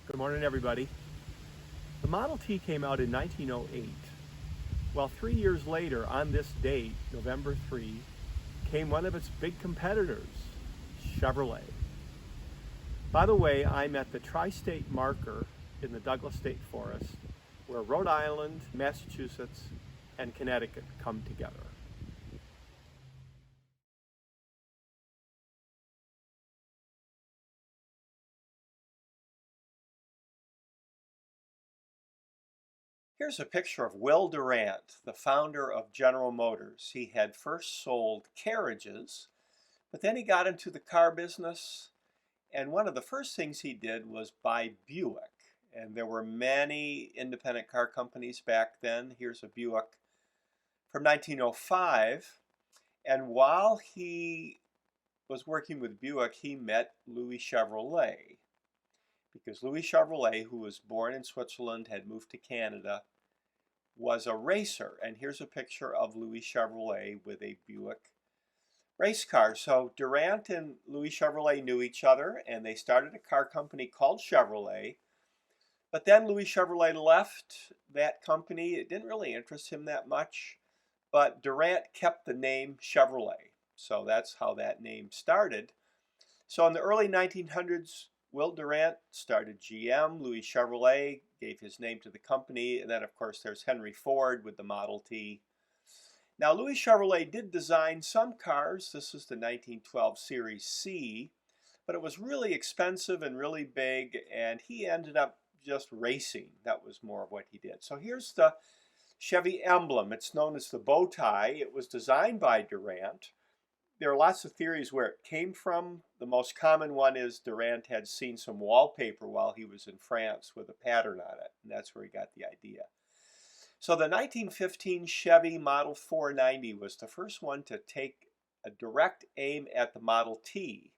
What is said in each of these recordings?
Good morning, everybody. The Model T came out in 1908. Well, 3 years later, on this date, November 3, came one of its big competitors, Chevrolet. By the way, I'm at the Tri-State Marker in the Douglas State Forest, where Rhode Island, Massachusetts, and Connecticut come together. Here's a picture of Will Durant, the founder of General Motors. He had first sold carriages, but then he got into the car business. And one of the first things he did was buy Buick. And there were many independent car companies back then. Here's a Buick from 1905. And while he was working with Buick, he met Louis Chevrolet. Because Louis Chevrolet, who was born in Switzerland, had moved to Canada, was a racer. And here's a picture of Louis Chevrolet with a Buick race car. So Durant and Louis Chevrolet knew each other, and they started a car company called Chevrolet. But then Louis Chevrolet left that company. It didn't really interest him that much, but Durant kept the name Chevrolet. So that's how that name started. So in the early 1900s, Will Durant started GM. Louis Chevrolet gave his name to the company. And then, of course, there's Henry Ford with the Model T. Now, Louis Chevrolet did design some cars. This is the 1912 Series C, but it was really expensive and really big, and he ended up just racing. That was more of what he did. So here's the Chevy emblem. It's known as the bow tie. It was designed by Durant. There are lots of theories where it came from. The most common one is Durant had seen some wallpaper while he was in France with a pattern on it, and that's where he got the idea. So the 1915 Chevy Model 490 was the first one to take a direct aim at the Model T.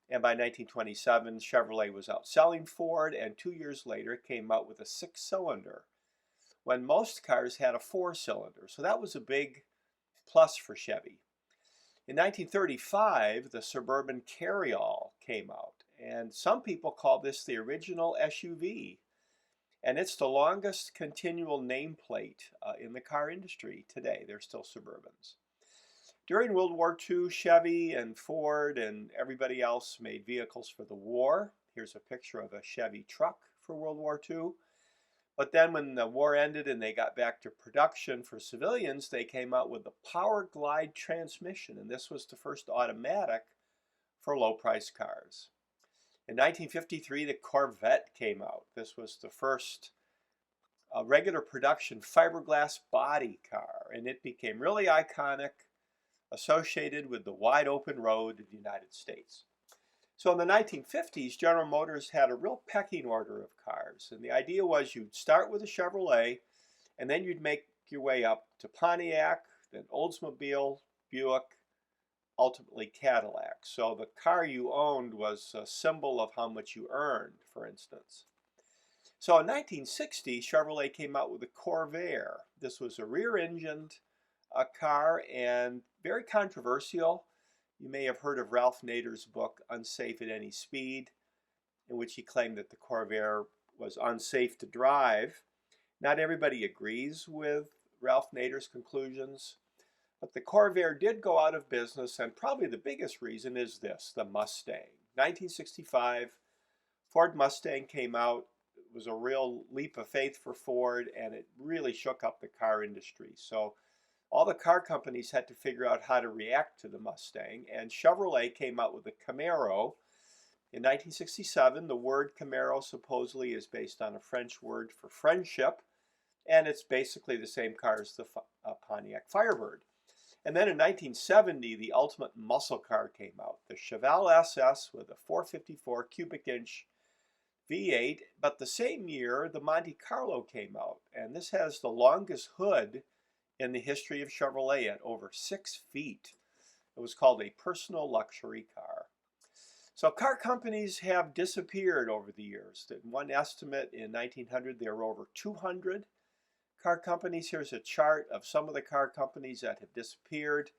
And by 1927, Chevrolet was outselling Ford, and 2 years later came out with a six-cylinder, when most cars had a four-cylinder. So that was a big plus for Chevy. In 1935, the Suburban Carryall came out, and some people call this the original SUV. And it's the longest continual nameplate in the car industry today. They're still Suburbans. During World War II, Chevy and Ford and everybody else made vehicles for the war. Here's a picture of a Chevy truck for World War II. But then when the war ended and they got back to production for civilians, they came out with the Power Glide transmission. And this was the first automatic for low-priced cars. In 1953, the Corvette came out. This was the first regular production fiberglass body car, and it became really iconic, associated with the wide open road of the United States. So in the 1950s, General Motors had a real pecking order of cars, and the idea was you'd start with a Chevrolet, and then you'd make your way up to Pontiac, then Oldsmobile, Buick, ultimately Cadillac. So the car you owned was a symbol of how much you earned, for instance. So in 1960, Chevrolet came out with the Corvair. This was a rear-engined car and very controversial. You may have heard of Ralph Nader's book, Unsafe at Any Speed, in which he claimed that the Corvair was unsafe to drive. Not everybody agrees with Ralph Nader's conclusions. But the Corvair did go out of business, and probably the biggest reason is this, the Mustang. 1965, Ford Mustang came out. It was a real leap of faith for Ford, and it really shook up the car industry. So all the car companies had to figure out how to react to the Mustang, and Chevrolet came out with the Camaro. In 1967, the word Camaro supposedly is based on a French word for friendship, and it's basically the same car as the Pontiac Firebird. And then in 1970, the ultimate muscle car came out, the Chevelle SS with a 454 cubic inch V8. But the same year, the Monte Carlo came out, and this has the longest hood in the history of Chevrolet at over 6 feet. It was called a personal luxury car. So car companies have disappeared over the years. In one estimate, in 1900, there were over 200 car companies. Here's a chart of some of the car companies that have disappeared.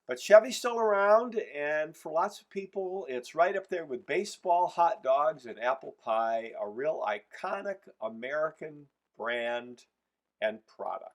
But Chevy's still around, and for lots of people, it's right up there with baseball, hot dogs, and apple pie, a real iconic American brand and product.